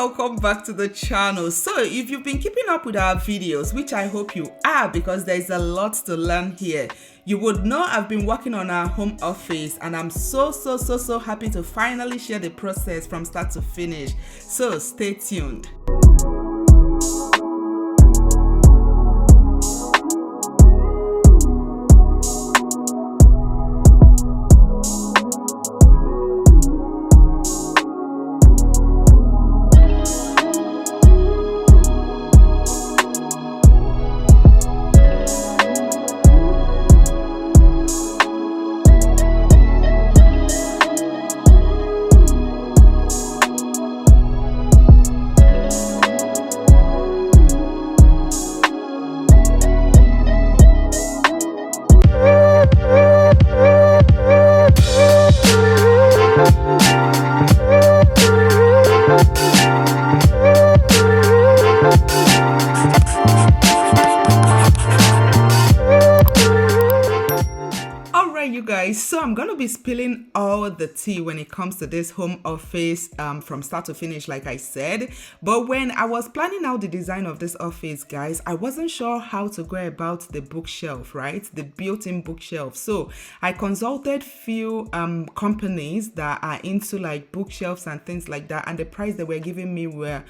welcome back to the channel. So if you've been keeping up with our videos, which I hope you are because there's a lot to learn here, you would know I've been working on our home office and I'm so happy to finally share the process from start to finish. So stay tuned. You guys, so I'm gonna be spilling all the tea when it comes to this home office from start to finish, like I said. But when I was planning out the design of this office, guys, I wasn't sure how to go about the bookshelf, right? The built-in bookshelf. So I consulted few companies that are into like bookshelves and things like that, and the price they were giving me were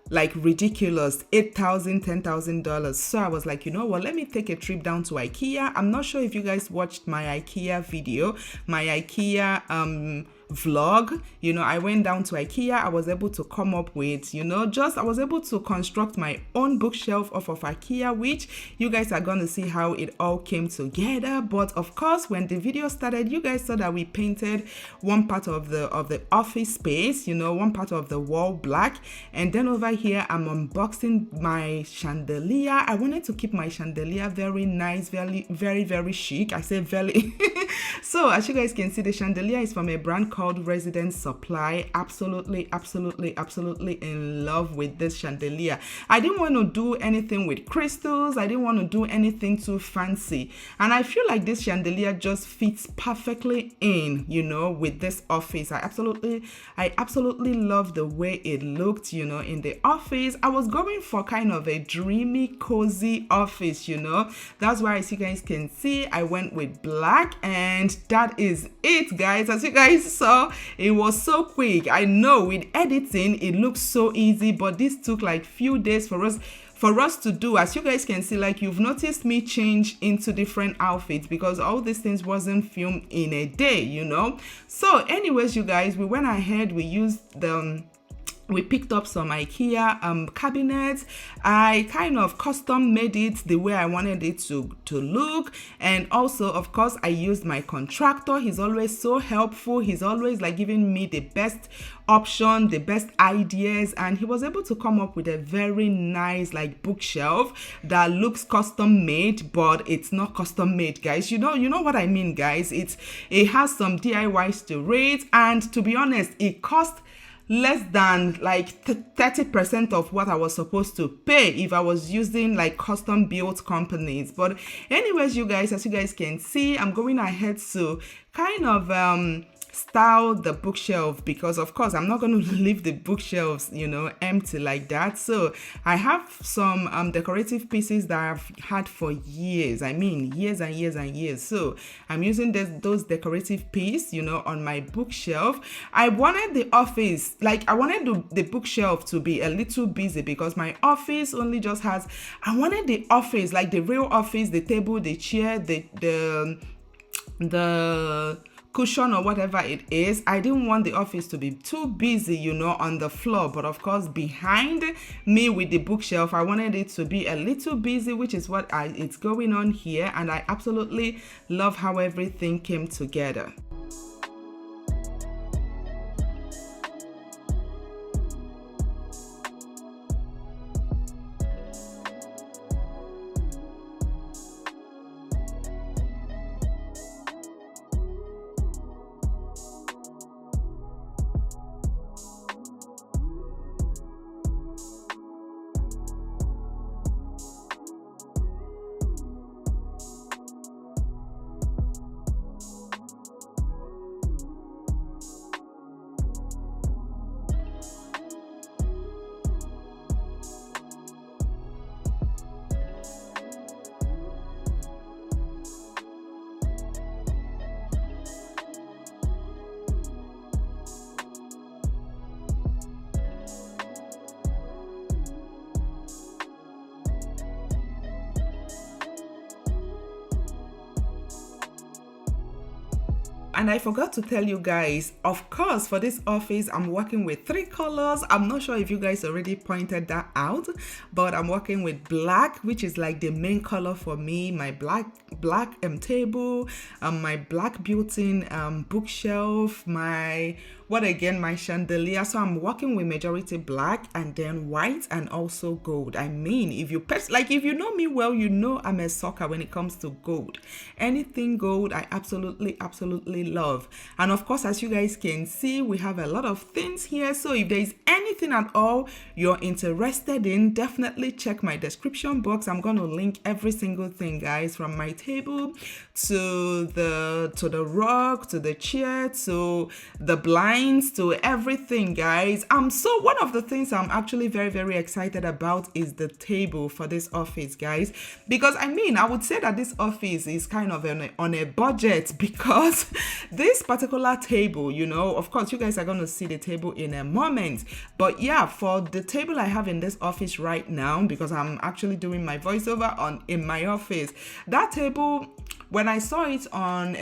like ridiculous, $8,000, $10,000. So I was like, you know what, let me take a trip down to IKEA. I'm not sure if you guys watched my IKEA video, my IKEA vlog. You know, I went down to IKEA. I was able to come up with, I was able to construct my own bookshelf off of IKEA, which you guys are going to see how it all came together. But of course, when the video started, you guys saw that we painted one part of the office space, one part of the wall black. And then over here, I'm unboxing my chandelier. I wanted to keep my chandelier very nice, very chic. I say very. So as you guys can see, the chandelier is from a brand called Residence Supply. Absolutely in love with this chandelier. I didn't want to do anything with crystals. I didn't want to do anything too fancy. And I feel like this chandelier just fits perfectly in, with this office. I absolutely love the way it looked, in the office. I was going for kind of a dreamy, cozy office, That's why, as you guys can see, I went with black, and that is it, guys. As you guys saw, it was so quick. I know with editing it looks so easy, but this took like few days for us to do. As you guys can see, like you've noticed me change into different outfits because all these things wasn't filmed in a day, So anyways, you guys, we went ahead, we picked up some IKEA cabinets. I kind of custom made it the way I wanted it to look. And also, of course, I used my contractor. He's always so helpful. He's always like giving me the best option, the best ideas. And he was able to come up with a very nice like bookshelf that looks custom made, but it's not custom made, guys. You know what I mean, guys. It has some DIYs to it. And to be honest, it cost less than like 30% of what I was supposed to pay if I was using like custom built companies. But anyways, you guys, as you guys can see, I'm going ahead to kind of style the bookshelf because of course I'm not going to leave the bookshelves empty like that. So I have some decorative pieces that I've had for years. I mean years and years. So I'm using those decorative pieces on my bookshelf. I wanted the office, like I wanted the bookshelf to be a little busy because my office only just has, I wanted the office, like the real office, the table, the chair, the cushion or whatever it is. I didn't want the office to be too busy, on the floor. But of course, behind me with the bookshelf, I wanted it to be a little busy, which is what it's going on here. And I absolutely love how everything came together. and I forgot to tell you guys, of course, for this office, I'm working with 3 colors. I'm not sure if you guys already pointed that out, but I'm working with black, which is like the main color for me, my black table, my black built-in bookshelf, my chandelier. So I'm working with majority black and then white and also gold. I mean, if you know me well, you know I'm a sucker when it comes to gold. Anything gold, I absolutely love. And of course, as you guys can see, we have a lot of things here. So if there is anything at all you're interested in, definitely check my description box. I'm going to link every single thing, guys, from my table to the rug, to the chair, to the blinds, to everything, guys. So one of the things I'm actually very excited about is the table for this office, guys, because I mean, I would say that this office is kind of on a budget, because this particular table, you know, of course you guys are going to see the table in a moment, but yeah, for the table I have in this office right now, because I'm actually doing my voiceover in my office, that table, when I saw it on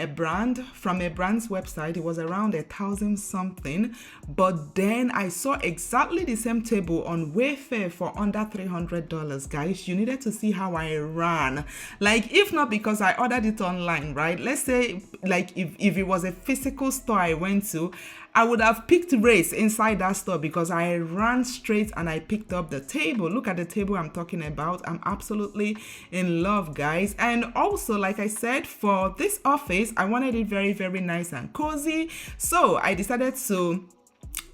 from a brand's website, it was around 1,000 something. But then I saw exactly the same table on Wayfair for under $300, guys. You needed to see how I ran. Like, if not because I ordered it online, right? Let's say, like, if it was a physical store I went to, I would have picked race inside that store, because I ran straight and I picked up the table. Look at the table I'm talking about. I'm absolutely in love, guys. And also, like I said, for this office, I wanted it very nice and cozy. So I decided to,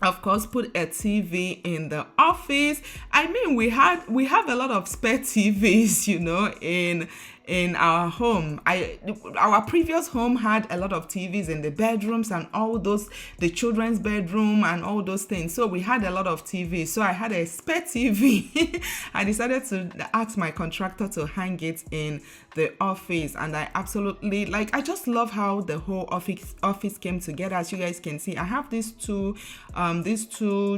of course, put a TV in the office. I mean, we have a lot of spare TVs, you know, in our home. Our previous home had a lot of TVs in the bedrooms and all those, the children's bedroom and all those things. So we had a lot of TVs. So I had a spare TV. I decided to ask my contractor to hang it in the office, and I absolutely I just love how the whole office came together. As you guys can see, I have these two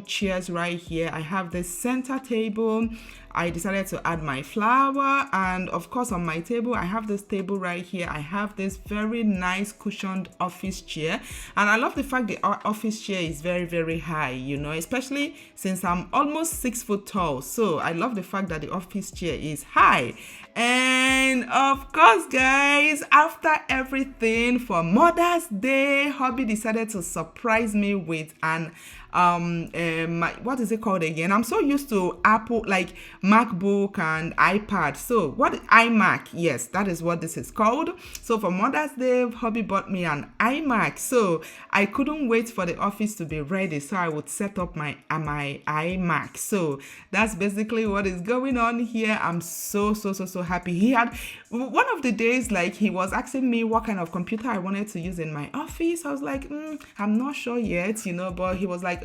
chairs right here. I have this center table. I decided to add my flower, and of course on my table I have this table right here. I have this very nice cushioned office chair, and I love the fact the office chair is very high, you know, especially since I'm almost 6 foot tall. So I love the fact that the office chair is high. And of course, guys, after everything, for Mother's Day, hubby decided to surprise me with an what is it called again? I'm so used to Apple, like MacBook and iPad. So what, iMac? Yes, that is what this is called. So for Mother's Day, hubby bought me an iMac. So I couldn't wait for the office to be ready, so I would set up my iMac. So that's basically what is going on here. I'm so happy. He had one of the days, like, he was asking me what kind of computer I wanted to use in my office. I was like, I'm not sure yet, you know, but he was like,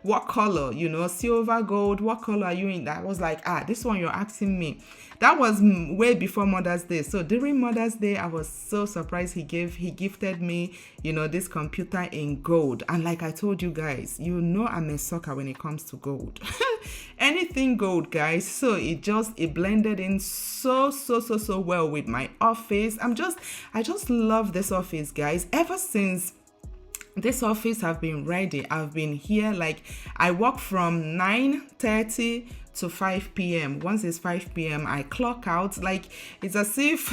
what color, you know, silver, gold, what color are you in? I was like, this one you're asking me. That was way before Mother's Day. So during Mother's Day, I was so surprised he gifted me, you know, this computer in gold. And like I told you guys, you know I'm a sucker when it comes to gold. Anything gold, guys. So it blended in so well with my office. I just love this office, guys. Ever since this office have been ready, I've been here, like, I work from 9:30 to 5 p.m. Once it's 5 p.m. I clock out. Like, it's as if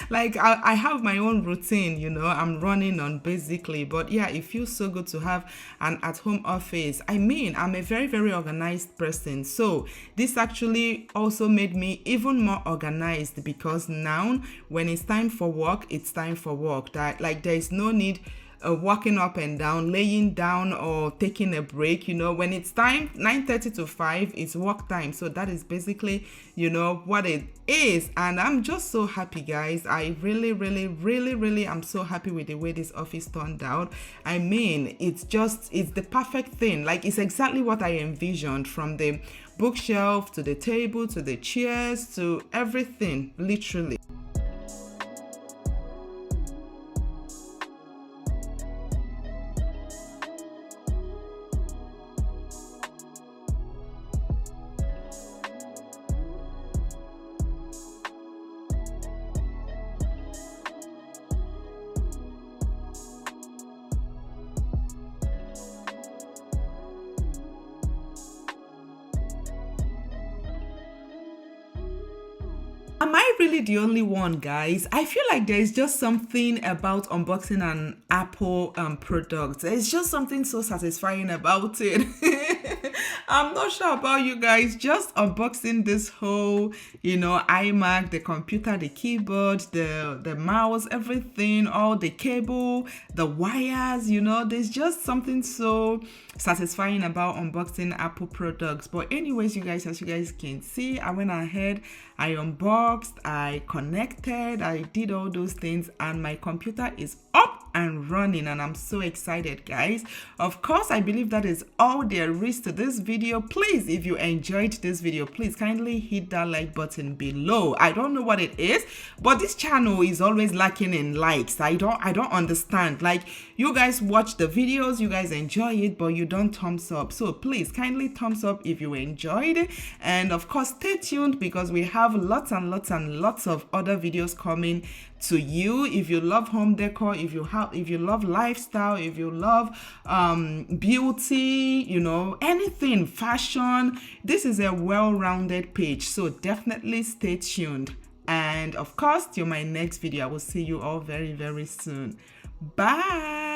like I have my own routine, you know, I'm running on basically. But yeah, it feels so good to have an at-home office. I mean, I'm a very organized person, so this actually also made me even more organized, because now when it's time for work, it's time for work. That, like, there is no need walking up and down, laying down, or taking a break. You know, when it's time, 9:30 to 5, it's work time. So that is basically, you know, what it is. And I'm just so happy, guys. I really am so happy with the way this office turned out. I mean, it's the perfect thing. Like, it's exactly what I envisioned, from the bookshelf to the table to the chairs to everything, literally. Am I really the only one, guys? I feel like there is just something about unboxing an Apple product. It's just something so satisfying about it. I'm not sure about you guys. Just unboxing this whole, iMac, the computer, the keyboard, the mouse, everything, all the cable, the wires, there's just something so satisfying about unboxing Apple products. But anyways, you guys, as you guys can see, I went ahead, I unboxed, I connected, I did all those things, and my computer is up and running, and I'm so excited, guys. Of course, I believe that is all there is to this video. Please, if you enjoyed this video, please kindly hit that like button below. I don't know what it is, but this channel is always lacking in likes. I don't understand. Like, you guys watch the videos, you guys enjoy it, but you don't thumbs up. So please kindly thumbs up if you enjoyed it, and of course stay tuned because we have lots and lots and lots of other videos coming to you. If you love home decor, if you love lifestyle, if you love beauty, anything, fashion, this is a well-rounded page, so definitely stay tuned. And of course, till my next video, I will see you all very, very soon. Bye.